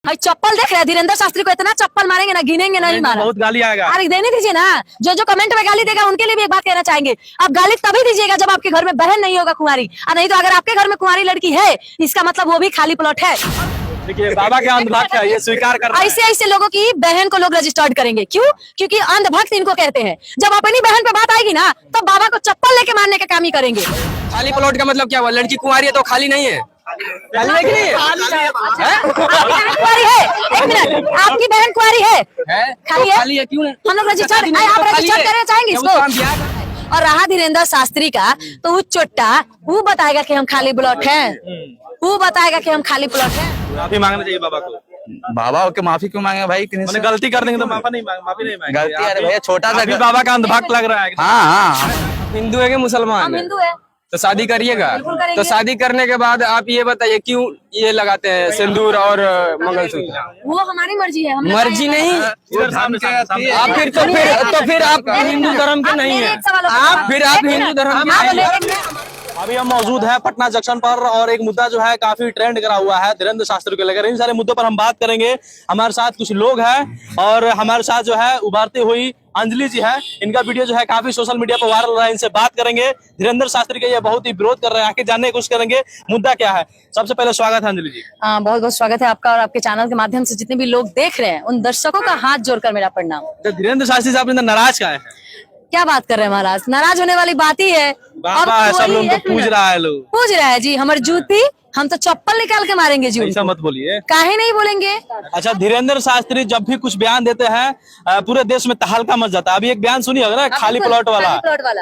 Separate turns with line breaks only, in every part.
भाई चप्पल देख रहे हैं धीरेन्द्र शास्त्री को, इतना चप्पल मारेंगे ना, गिनेंगे नहीं मारा।
बहुत गाली आएगा।
अरे देने दीजिए ना, जो जो कमेंट में गाली देगा उनके लिए भी एक बात कहना चाहेंगे, आप गाली तभी दीजिएगा जब आपके घर में बहन नहीं होगा कुंवारी, और नहीं तो अगर आपके घर में कुंवारी लड़की है इसका मतलब वो भी खाली प्लॉट है।
देखिए बाबा के अंधभक्त है, ये स्वीकार कर रहे हैं।
ऐसे ऐसे लोगों की बहन को लोग रजिस्टर्ड करेंगे, क्यों? क्योंकि अंधभक्त इनको कहते हैं। जब अपनी बहन पे बात आएगी ना तो बाबा को चप्पल लेके मारने का काम ही करेंगे।
खाली प्लॉट का मतलब क्या हुआ? लड़की कुंवारी है तो खाली नहीं है? खाली है कि नहीं है?
कुंवारी है, एक मिनट, आपकी बहन कुंवारी है? खाली है?
खाली है क्यों?
हम लोग रजिस्टर्ड, आप रजिस्टर्ड करना चाहेंगे इसको? और रहा धीरेन्द्र शास्त्री का, तो वो चोट्टा वो बताएगा कि हम खाली प्लॉट है, वो बताएगा कि हम खाली प्लॉट है।
माफी मांगना चाहिए बाबा को।
बाबा के माफी क्यों मांगे भाई?
मैंने गलती कर देंगे तो माफी नहीं मांगे।
गलती अरे भैया छोटा सा
बाबा का अंधभक्त लग रहा है।
हाँ।
हिंदू है कि मुसलमान?
हम हिंदू है
तो शादी करिएगा।
बिल्कुल करेंगे।
तो शादी करने के बाद आप ये बताइए क्यों ये लगाते हैं सिंदूर और मंगलसूत्र?
वो हमारी मर्जी है,
मर्जी नहीं। आप फिर आप हिंदू धर्म के नहीं है। आप हिंदू धर्म के नहीं है।
अभी हम मौजूद है पटना जंक्शन पर और एक मुद्दा जो है काफी ट्रेंड करा हुआ है धीरेन्द्र शास्त्री को लेकर। इन सारे मुद्दों पर हम बात करेंगे। हमारे साथ कुछ लोग हैं और हमारे साथ जो है उभरती हुई अंजलि जी है। इनका वीडियो जो है काफी सोशल मीडिया पर वायरल रहा है। इनसे बात करेंगे। धीरेन्द्र शास्त्री का ये बहुत ही विरोध कर रहे हैं, आके जानने की कोशिश करेंगे मुद्दा क्या है। सबसे पहले स्वागत है अंजलि जी।
बहुत बहुत स्वागत है आपका, और आपके चैनल के माध्यम से जितने भी लोग देख रहे हैं उन दर्शकों का हाथ जोड़कर मेरा प्रणाम।
धीरेन्द्र शास्त्री साहब नाराज का है?
क्या बात कर रहे हैं महाराज, नाराज होने वाली बात ही है।
बाबा सब लोग तो पूछ रहा है, लोग
पूछ रहा है जी हमारी जूती, हम तो चप्पल निकाल के मारेंगे जी।
ऐसा मत बोलिए।
काहे नहीं बोलेंगे?
अच्छा, धीरेन्द्र शास्त्री जब भी कुछ बयान देते हैं पूरे देश में तहलका मच जाता है। अभी एक बयान सुनिए होगा ना, खाली प्लॉट वाला।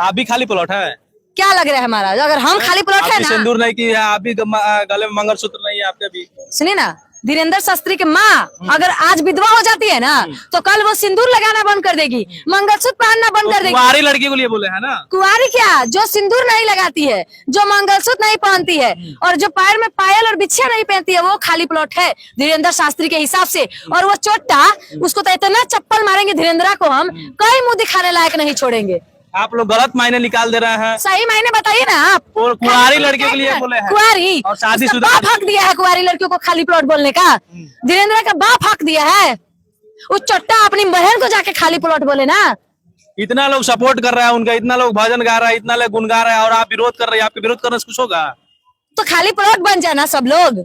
आप भी खाली प्लॉट है?
क्या लग रहा है महाराज, अगर हम खाली प्लॉट है ना?
सिंदूर नहीं की है, आप भी गले में मंगलसूत्र नहीं है आपके भी।
सुनिए ना, धीरेन्द्र शास्त्री की माँ अगर आज विधवा हो जाती है ना तो कल वो सिंदूर लगाना बंद कर देगी, मंगलसूत्र पहनना बंद कर देगी।
कुंवारी लड़की को लिए बोले है ना?
कुंवारी क्या, जो सिंदूर नहीं लगाती है, जो मंगलसूत्र नहीं पहनती है और जो पैर में पायल और बिछिया नहीं पहनती है, वो खाली प्लॉट है धीरेन्द्र शास्त्री के हिसाब से। और वो चोट्टा, उसको तो इतना चप्पल मारेंगे धीरेन्द्र को, हम कहीं मुंह दिखाने लायक नहीं छोड़ेंगे।
आप लोग गलत मायने निकाल दे रहे हैं।
सही मायने बताइए ना आप।
कुंवारी लड़कियों के लिए बोले हैं।
कुंवारी
और शादीशुदा
बाप हक दिया है कुंवारी लड़कियों को खाली प्लॉट बोलने का, धीरेन्द्र का बाप हक दिया है। उस चट्टा अपनी बहन को जाके खाली प्लॉट बोले ना।
इतना लोग सपोर्ट कर रहा है उनका, इतना लोग भजन गा रहा है, इतना लोग गुन गा रहा है और आप विरोध कर रहे हैं। आपके विरोध करने से कुछ होगा?
तो खाली प्लॉट बन जाना सब लोग।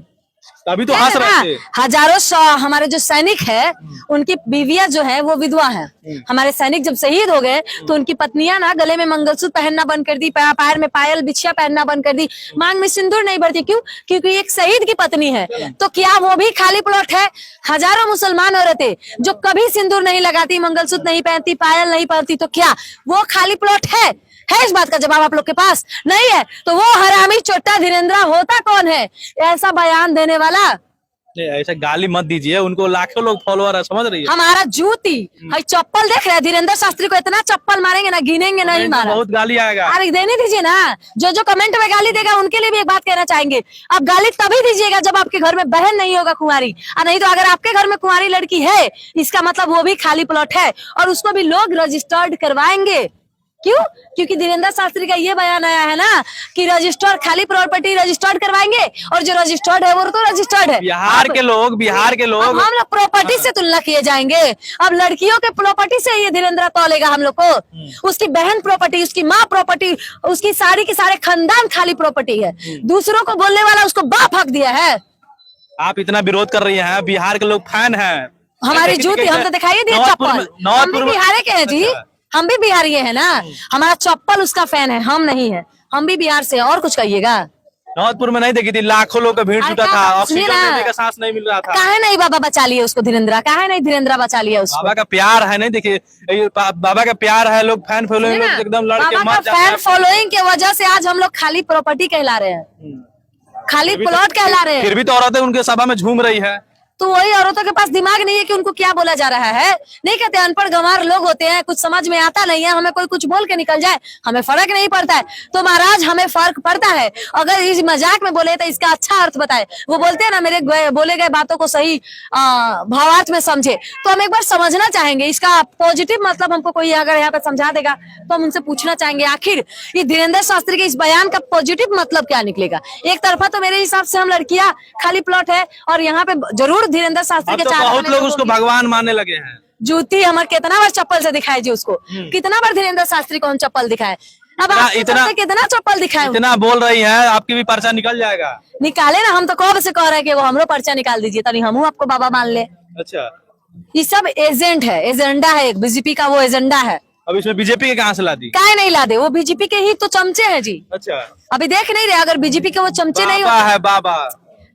अभी तो हंस रहे थे।
हजारों हमारे जो सैनिक है उनकी बीवियां जो है वो विधवा है। हमारे सैनिक जब शहीद हो गए तो उनकी पत्नियां ना गले में मंगलसूत्र पहनना बंद कर दी, पैर में पायल बिछिया पहनना बंद कर दी, मांग में सिंदूर नहीं भरती। क्यों? क्योंकि एक शहीद की पत्नी है। तो क्या वो भी खाली प्लॉट है? हजारों मुसलमान औरतें जो कभी सिंदूर नहीं लगाती, मंगलसूत्र नहीं पहनती, पायल नहीं पहनती, तो क्या वो खाली प्लॉट है? इस बात का जवाब आप लोग के पास नहीं है? तो वो हरामी चोट्टा धीरेन्द्र होता कौन है ऐसा बयान देने वाला?
ऐसा गाली मत दीजिए, उनको लाखों लोग फॉलोअर है, समझ रही है?
हमारा जूती है, चप्पल देख रहे हैं धीरेन्द्र शास्त्री को, इतना चप्पल मारेंगे ना, गिनेंगे नहीं मारा।
बहुत गाली आएगा।
अरे देने दीजिए ना, जो जो कमेंट में गाली देगा उनके लिए भी एक बात कहना चाहेंगे, आप गाली तभी दीजिएगा जब आपके घर में बहन नहीं होगा कुंवारी, और नहीं तो अगर आपके घर में कुंवारी लड़की है इसका मतलब वो भी खाली प्लॉट है, और उसको भी लोग रजिस्टर्ड करवाएंगे। क्यों? क्योंकि धीरेन्द्र शास्त्री का ये बयान आया है ना कि रजिस्टर्ड खाली प्रॉपर्टी रजिस्टर्ड करवाएंगे, और जो रजिस्टर्ड है वो तो रजिस्टर्ड है।
बिहार के लोग
हम लोग प्रॉपर्टी से तुलना किए जाएंगे। अब लड़कियों के प्रॉपर्टी से ये धीरेन्द्र तौलेगा हम लोग को। उसकी बहन प्रॉपर्टी, उसकी माँ प्रॉपर्टी, उसकी सारी के सारे खानदान खाली प्रॉपर्टी है। दूसरों को बोलने वाला उसको बाप हक दिया है।
आप इतना विरोध कर रही हैं, बिहार के लोग फैन है
हमारी जूती, हम तो दिखाई दिए चप्पल, हम भी बिहार के हैं जी, हम भी बिहारी है ना। हमारा चप्पल उसका फैन है, हम नहीं है, हम भी बिहार से। और कुछ कहिएगा?
नौतपुर में नहीं देखी थी, लाखों लोग का भीड़ जुटा था, ऑक्सीजन लेने का सांस नहीं मिल रहा था।
काहे नहीं बाबा बचा लिए उसको धीरेन्द्र, काहे नहीं धीरेन्द्र बचा लिया उसको?
बाबा का प्यार है, नहीं देखिए बाबा का प्यार है, लोग फैन फॉलोइंग एकदम लड़के मर जाते हैं।
फैन फॉलोइंग के वजह से आज हम लोग खाली प्रॉपर्टी कहला रहे हैं, खाली प्लॉट कहला रहे हैं।
फिर भी तो औरतें उनके सभा में झूम रही है।
तो वही औरतों के पास दिमाग नहीं है कि उनको क्या बोला जा रहा है। नहीं कहते अनपढ़ गंवार लोग होते हैं, कुछ समझ में आता नहीं है, हमें कोई कुछ बोल के निकल जाए हमें फर्क नहीं पड़ता है। तो महाराज हमें फर्क पड़ता है। अगर इस मजाक में बोले तो इसका अच्छा अर्थ बताए। वो बोलते हैं ना मेरे बोले गए बातों को सही भावार्थ में समझे, तो हम एक बार समझना चाहेंगे इसका पॉजिटिव मतलब। हमको कोई अगर यहाँ पे समझा देगा तो हम उनसे पूछना चाहेंगे आखिर ये धीरेन्द्र शास्त्री के इस बयान का पॉजिटिव मतलब क्या निकलेगा। एक तरफा तो मेरे हिसाब से हम लड़कियां खाली प्लॉट है, और यहाँ पे जरूर धीरेन्द्र शास्त्री
अब
के
तो
चाहने
बहुत
वाले
लोग
लोगों
उसको
की
भगवान मानने लगे हैं।
जूती हमारे कितना बार चप्पल से दिखाए जी उसको, कितना बार धीरेन्द्र शास्त्री को हम चप्पल दिखाए। अब आपके
इतना-
चलते कितना चप्पल दिखाए
इतना बोल रही है, आपकी भी पर्चा निकल जाएगा।
निकाले ना, हम तो कब से कह रहे हैं कि वो हमरो पर्चा निकाल दीजिए तभी हम आपको बाबा मान ले।
अच्छा,
ये सब एजेंट है, एजेंडा है, एक बीजेपी का वो एजेंडा है।
अब इसमें बीजेपी के कहाँ से ला दी?
काहे नहीं ला दे, वो बीजेपी के ही तो चमचे हैं जी।
अच्छा,
अभी देख नहीं रहे, अगर बीजेपी के वो चमचे नहीं
बाबा
होते,
है बाबा।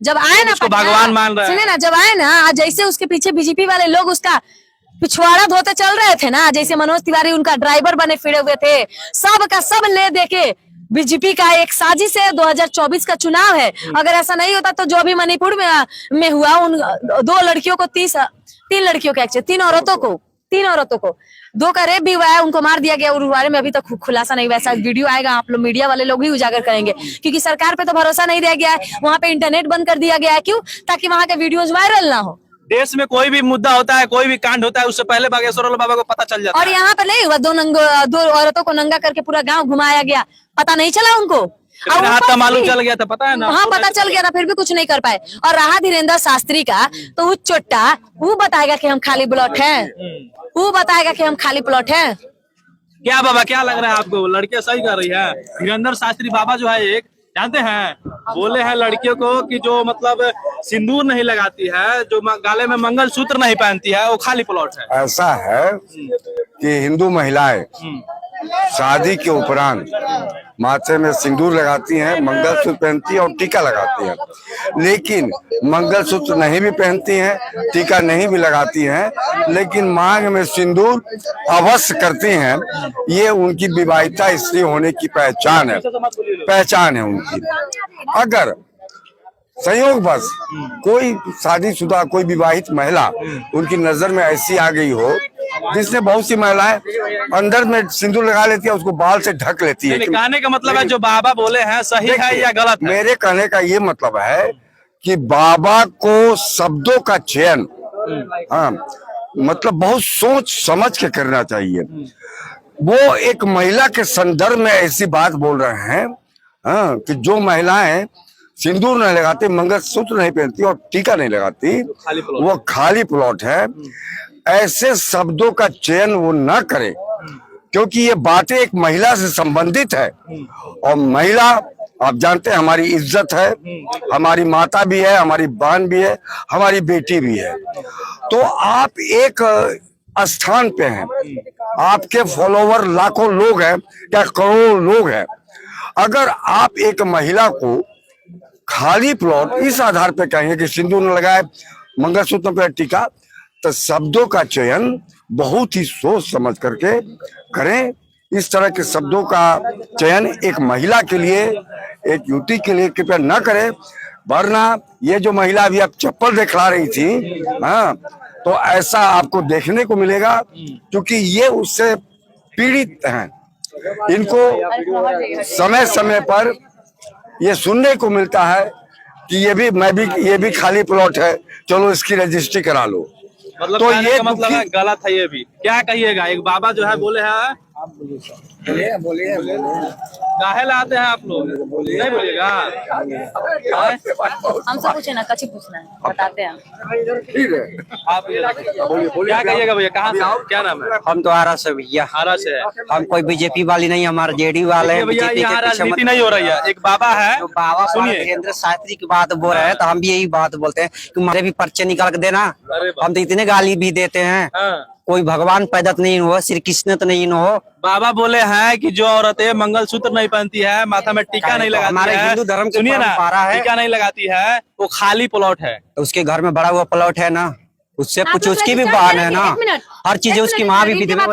जब आए ना
उसको
पटना,
भगवान मान रहा है।
सुनिए ना, जब आए ना आज जैसे उसके पीछे बीजेपी वाले लोग उसका पिछवाड़ा धोते चल रहे थे ना, जैसे मनोज तिवारी उनका ड्राइवर बने फिरे हुए थे, सब का सब ले देके बीजेपी का एक साजिश है। 2024 का चुनाव है, अगर ऐसा नहीं होता तो जो अभी मणिपुर में हुआ, उन 2 लड़कियों को 3 लड़कियों के एक्चुअली 3 औरतों को 2 का रेप भी हुआ है, उनको मार दिया गया। और बारे में अभी तक खुलासा नहीं हुआ है। वीडियो आएगा, आप लोग मीडिया वाले लोग ही उजागर करेंगे, क्योंकि सरकार पे तो भरोसा नहीं रह गया है। वहाँ पे इंटरनेट बंद कर दिया गया है, क्यों? ताकि वहाँ के वीडियोज वायरल ना हो।
देश में कोई भी मुद्दा होता है, कोई भी कांड होता है, उससे पहले बागेश्वर बाबा को पता चल जाता
और
है।
यहाँ पर नहीं हुआ, 2 औरतों को नंगा करके पूरा गांव घुमाया गया, पता नहीं चला उनको।
लेकिन हाथ का मालूम चल गया था, पता है ना?
हाँ, पता चल गया था, फिर भी कुछ नहीं कर पाए। और रहा धीरेन्द्र शास्त्री का, तो वो चोट्टा वो बताएगा कि हम खाली प्लॉट हैं, वो बताएगा कि हम खाली प्लॉट हैं।
क्या बाबा, क्या लग रहा है आपको? लड़कियां सही कर रही है? धीरेन्द्र शास्त्री बाबा जो है, एक जानते हैं, बोले हैं लड़कियों को कि जो मतलब सिंदूर नहीं लगाती है, जो गाले में मंगलसूत्र नहीं पहनती है, वो खाली प्लॉट है।
ऐसा है कि हिंदू महिलाएं शादी के उपरांत माथे में सिंदूर लगाती हैं, मंगलसूत्र पहनती हैं और टीका लगाती हैं, लेकिन मंगलसूत्र नहीं भी पहनती हैं, टीका नहीं भी लगाती हैं, लेकिन मांग में सिंदूर अवश्य करती हैं। ये उनकी विवाहिता स्त्री होने की पहचान है उनकी। अगर संयोगवश कोई शादीशुदा, कोई विवाहित महिला उनकी नजर में ऐसी आ गई हो, जिसने बहुत सी महिलाएं अंदर में सिंदूर लगा लेती है, उसको बाल से ढक लेती है।
कहने का मतलब है जो बाबा बोले हैं सही है या गलत है?
मेरे कहने का ये मतलब है कि बाबा को शब्दों का चयन, हाँ, मतलब बहुत सोच समझ के करना चाहिए। वो एक महिला के संदर्भ में ऐसी बात बोल रहे हैं, हाँ, कि जो महिलाएं सिंदूर नहीं लगाती, मंगलसूत्र नहीं पहनती और टीका नहीं लगाती, वो खाली प्लॉट है। ऐसे शब्दों का चयन वो न करे, क्योंकि ये बातें एक महिला से संबंधित है, और महिला आप जानते हैं हमारी इज्जत है, हमारी माता भी है, हमारी बहन भी है, हमारी बेटी भी है। तो आप एक स्थान पे हैं, आपके फॉलोवर लाखों लोग हैं, क्या करोड़ों लोग हैं। अगर आप एक महिला को खाली प्लॉट इस आधार पे कहेंगे कि सिंदूर न लगाए, मंगलसूत्र पे टीका, तो शब्दों का चयन बहुत ही सोच समझ करके करें। इस तरह के शब्दों का चयन एक महिला के लिए, एक युवती के लिए कृपया न करें, वरना ये जो महिला अभी आप चप्पल दिखला रही थी, हाँ, तो ऐसा आपको देखने को मिलेगा, क्योंकि ये उससे पीड़ित हैं। इनको समय समय पर ये सुनने को मिलता है कि ये भी खाली प्लॉट है, चलो इसकी रजिस्ट्री करा लो।
मतलब
तो ये
मतलब है गलत है। ये भी क्या कहिएगा? एक बाबा जो है बोले हैं,
बोलिए
काहे लाते हैं आप लोग? नहीं बोलिएगा?
हमसे पूछे ना, कच्ची पूछना है, बताते हैं।
ठीक है,
आप क्या कहिएगा भैया? कहाँ से? क्या नाम है?
हम तो आरा से भैया,
आरा से है।
हम कोई बीजेपी वाली नहीं, हमारे जेडी वाले हैं।
भैया
बीजेपी
यहाँ
के पीछे
राजनीति नहीं हो रही है। एक बाबा है,
जो बाबा
सुनिए,
धीरेन्द्र शास्त्री की बात बोल रहे हैं, तो हम भी यही बात बोलते हैं कि हमारे भी पर्चे निकाल के देना।
अरे बाप।
हम तो इतने गाली भी देते हैं,
हाँ।
कोई भगवान पैदा तो नहीं हो, श्री कृष्ण तो नहीं हो।
बाबा बोले हैं कि जो औरतें मंगलसूत्र नहीं पहनती है, माथा में टीका नहीं लगाती
हमारे
है,
हिंदू धर्म की
सुनिए ना,
परंपरा है।
टीका नहीं लगाती है, वो खाली प्लॉट है।
तो उसके घर में बड़ा हुआ प्लॉट है ना, उससे
आप
कुछ
लोग
उसकी भी
रजिस्टर
बहन है
करेंगे?
ना,
एक मिनट,
हर चीज है, उसकी माँ भी विधवा।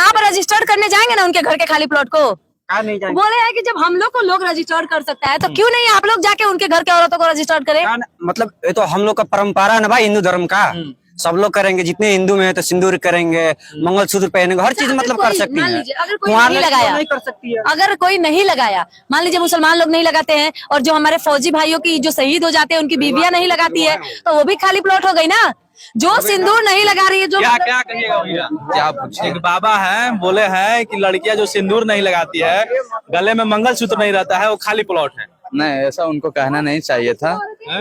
आप रजिस्टर करने जाएंगे ना उनके घर के खाली प्लॉट को?
नहीं जाएंगे।
बोले हैं कि जब हम लोग को लोग रजिस्टर कर सकता है, तो क्यों नहीं आप लोग जाके उनके घर के औरतों को रजिस्टर करें?
मतलब ये तो हम लोग का परंपरा है ना भाई, हिंदू धर्म का। सब लोग करेंगे, जितने हिंदू में है तो सिंदूर करेंगे, मंगलसूत्र पहनेंगे, हर चीज मतलब कर सकती
मान
है।
लीजिए अगर कोई नहीं लगाया,
नहीं कर सकती है।
अगर कोई नहीं लगाया, मान लीजिए मुसलमान लोग नहीं लगाते हैं, और जो हमारे फौजी भाइयों की जो शहीद हो जाते हैं उनकी बीवियां नहीं लगाती है, तो वो भी खाली प्लॉट हो गई ना। जो सिंदूर नहीं लगा रही है, जो
क्या क्या कहिएगा भैया?
क्या पूछे?
एक बाबा हैं, बोले हैं कि लड़कियां जो सिंदूर नहीं लगाती है, गले में मंगलसूत्र नहीं रहता है, वो खाली प्लॉट है।
नहीं, ऐसा उनको कहना नहीं चाहिए था।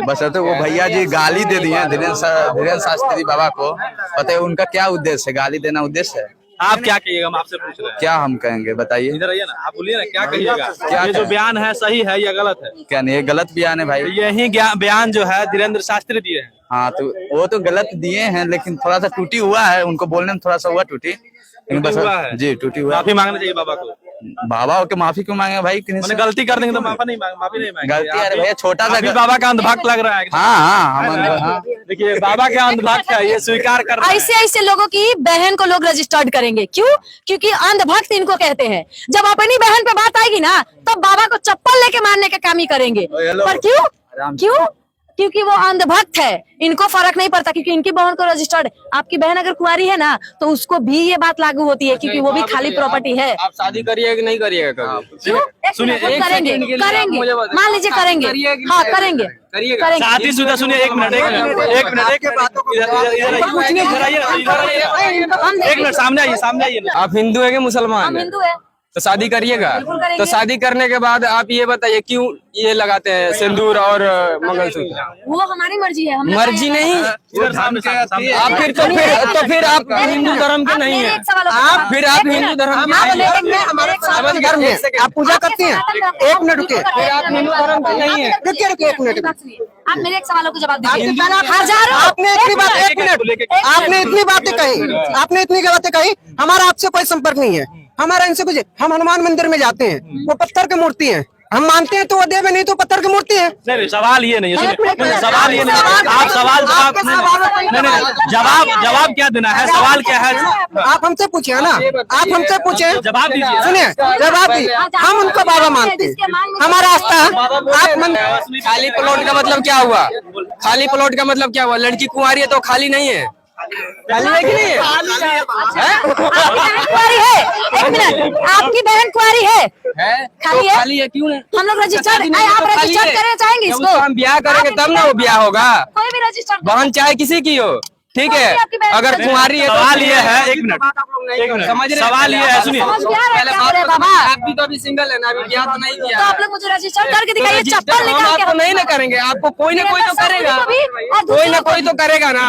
बस तो वो भैया जी गाली दे दिए धीरेन्द्र शास्त्री बाबा को। पता है उनका क्या उद्देश्य है? गाली देना उद्देश्य है?
आप क्या कहिएगा? हम आपसे पूछ रहे हैं।
क्या हम कहेंगे बताइए?
इधर आइए ना, आप बोलिए ना, क्या कहिएगा?
क्या
ये जो बयान है सही है या गलत है?
क्या नहीं, ये गलत बयान है भाई।
यही बयान जो है धीरेन्द्र शास्त्री दिए हैं।
हाँ तो वो तो गलत दिए हैं, लेकिन थोड़ा सा टूटी हुआ है, उनको बोलने में थोड़ा सा हुआ टूटी, लेकिन बस
हुआ है।
जी टूटी हुआ है।
माफी मांगना चाहिए बाबा को।
बाबा के माफी क्यों मांगे भाई?
मैंने गलती कर देंगे तो माफी नहीं मांगे।
गलती अरे भैया छोटा सा
बाबा का अंधभक्त लग रहा है।
हाँ।
देखिए बाबा के अंधभक्त है, ये स्वीकार कर रहे हैं।
ऐसे लोगों की बहन को लोग रजिस्टर्ड करेंगे। क्यों? क्योंकि अंधभक्त इनको कहते हैं। जब अपनी बहन पे बात आएगी ना, तब बाबा को चप्पल लेके मारने का काम ही करेंगे। पर क्यों? क्योंकि वो अंधभक्त है, इनको फर्क नहीं पड़ता। क्योंकि इनकी बहन को रजिस्टर्ड, आपकी बहन अगर कुंवारी है ना, तो उसको भी ये बात लागू होती है, क्योंकि वो भी खाली प्रॉपर्टी है।
आप शादी करिएगा कि नहीं करिएगा कभी?
सुनिए,
करेंगे। मान लीजिए करेंगे। हाँ करेंगे।
शादीशुदा। सुनिए एक मिनट सामने आइए।
आप हिंदू है कि मुसलमान?
हम हिंदू है।
तो शादी करिएगा।
करेंगे।
तो शादी करने के बाद आप ये बताइए क्यों ये लगाते हैं सिंदूर और मंगलसूत्र?
वो हमारी मर्जी है।
मर्जी नहीं। आप फिर आप हिंदू धर्म के नहीं है। आप हिंदू धर्म के नहीं है।
हमारे घर में आप पूजा करती हैं? एक मिनट रुकिए।
आप हिंदू धर्म के नहीं है।
रुकिए एक मिनट।
आप मेरे एक सवालों को जवाब दीजिए।
आपने इतनी बात, एक मिनट, आपने इतनी बातें कही, हमारा आपसे कोई संपर्क नहीं है। हमारा इनसे कुछ, हम हनुमान मंदिर में जाते हैं, वो पत्थर की मूर्ति है, हम मानते हैं तो वो देवे, नहीं तो पत्थर की मूर्ति है।
नहीं सवाल ये नहीं है। सवाल ये नहीं। आप सवाल जवाब क्या देना है? सवाल क्या है?
आप हमसे पूछे ना, आप हमसे पूछे,
जवाब दीजिए।
सुनिए जवाब दीजिए। हम उनको बाबा मानते हैं, हमारा आस्था आप
खाली प्लॉट का मतलब क्या हुआ? खाली प्लॉट का मतलब क्या हुआ? लड़की कुंवारी है तो खाली नहीं है? खाली है कि नहीं है?
कुंवारी है। एक मिनट, आपकी बहन कुंवारी है? खाली है?
खाली है क्यों नहीं?
हम लोग रजिस्टर्ड, आप रजिस्टर्ड करना चाहेंगे इसको?
हम ब्याह करेंगे तब ना वो ब्याह होगा।
कोई भी रजिस्टर्ड
बहन चाहे किसी की हो, ठीक है। अगर कुंवारी है तो
सवाल ये है, एक मिनट
समझ रहे?
सवाल ये है, सुनिए।
पहले
बाबा
आप भी तो अभी सिंगल है ना, अभी ब्याह तो नहीं
तो
किया।
आप लोग मुझे रजिस्टर्ड करके दिखाइए। चप्पल
हम
निकाल के
आपको नहीं ना करेंगे, आपको कोई ना कोई तो करेगा, कोई ना कोई तो करेगा ना।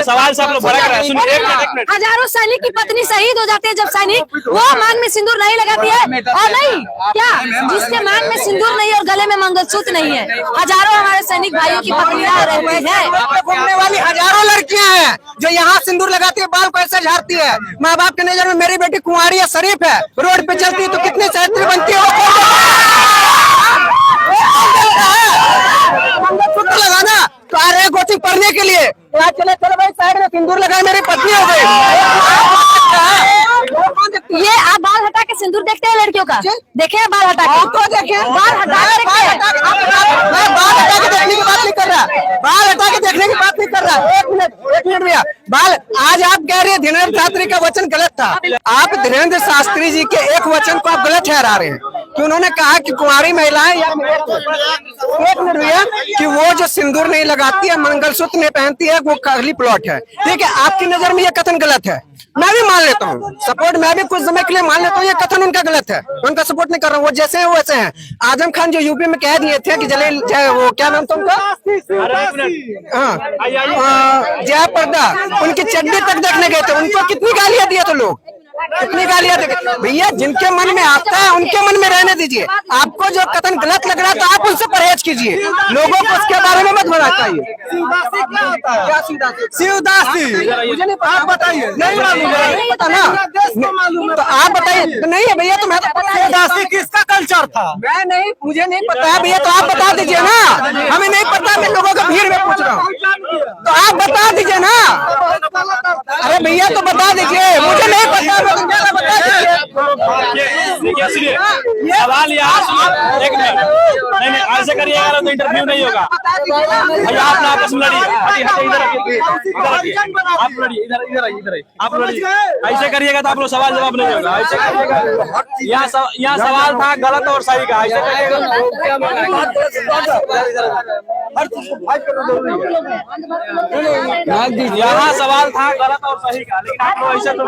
सवाल से आप लोग भड़क रहे हैं। सुनिए एक मिनट।
हजारों सैनिक की पत्नी शहीद हो जाती है जब सैनिक वो मांग में सिंदूर नहीं लगाती है। और नहीं क्या, जिसके मांग में सिंदूर नहीं और गले में मंगलसूत्र नहीं है, हजारों हमारे सैनिक भाइयों की पत्नियां रहती है।
घूमने वाली हजारों लड़कियां हैं जो यहाँ सिंदूर लगाती है, बाल को ऐसे झाड़ती है। माँ बाप के नजर में मेरी बेटी कुंवारी है, शरीफ है, रोड पे चलती है तो कितनी चरित्र बनती है। मंगलसूत्र लगाना तो आ रहे गोटी पढ़ने के लिए, यहाँ चले चलो भाई साइड में, सिंदूर लगाए मेरी पत्नी हो गई।
ये आप बाल हटा के सिंदूर देखते हैं लड़कियों का? देखे बाल हटा के?
तो देखे
बाल हटा के देखते हैं?
मैं बाल हटा के देखने की बात नहीं कर रहा, बाल हटा के देखने की बात नहीं कर रहा। एक मिनट भैया, बाल आज आप कह रहे हैं धीरेन्द्र शास्त्री का वचन गलत था। आप धीरेन्द्र शास्त्री जी के एक वचन को आप गलत ठहरा रहे हैं कि उन्होंने कहा कि कुंवारी महिलाएं या एक मिनट भैया कि वो जो सिंदूर नहीं लगाती है, मंगलसूत्र नहीं पहनती है, वो खाली प्लॉट है। ठीक है, आपकी नजर में ये कथन गलत है, मैं भी मान लेता हूँ सपोर्ट, मैं भी कुछ समय के लिए मान लेता हूँ ये कथन उनका गलत है, उनका सपोर्ट नहीं कर रहा हूँ। वो जैसे हैं वैसे हैं। आजम खान जो यूपी में कह दिए थे कि वो क्या नाम था उनका, जया प्रदा, उनकी चड्डी तक देखने गए थे, उनको कितनी गालियां दिए थे लोग, कितनी गालियां दे। भैया जिनके मन में आता है उनके मन में रहने दीजिए। आपको जो कथन गलत लग रहा है तो आप उनसे परहेज कीजिए, लोगों को उसके बारे में मत बताइए। शिवदासी मुझे नहीं पता, आप बताइए। नहीं पता ना, तो आप बताइए। नहीं है भैया, तो मैं तो शिवदासी किसका कल्चर था? मैं नहीं, मुझे नहीं पता है भैया, तो आप बता दीजिए ना। हमें नहीं पता, मैं लोगों का भीड़ में पूछ रहा हूँ, तो आप बता दीजिए ना। अरे भैया तो बता दीजिए, मुझे नहीं पता,
सुनिए सवाल यहाँ, एक मिनट, नहीं ऐसे करिएगा तो इंटरव्यू नहीं होगा भैया। आप ना आपस में लड़िए, आप लड़िए, इधर आप लड़िए। ऐसे करिएगा तो आप लोग सवाल जवाब नहीं होगा। ऐसे करिएगा, यहाँ सवाल था गलत और सही का, ऐसे करिएगा। यहाँ सवाल था गलत और सही का, लेकिन आप लोग ऐसे तो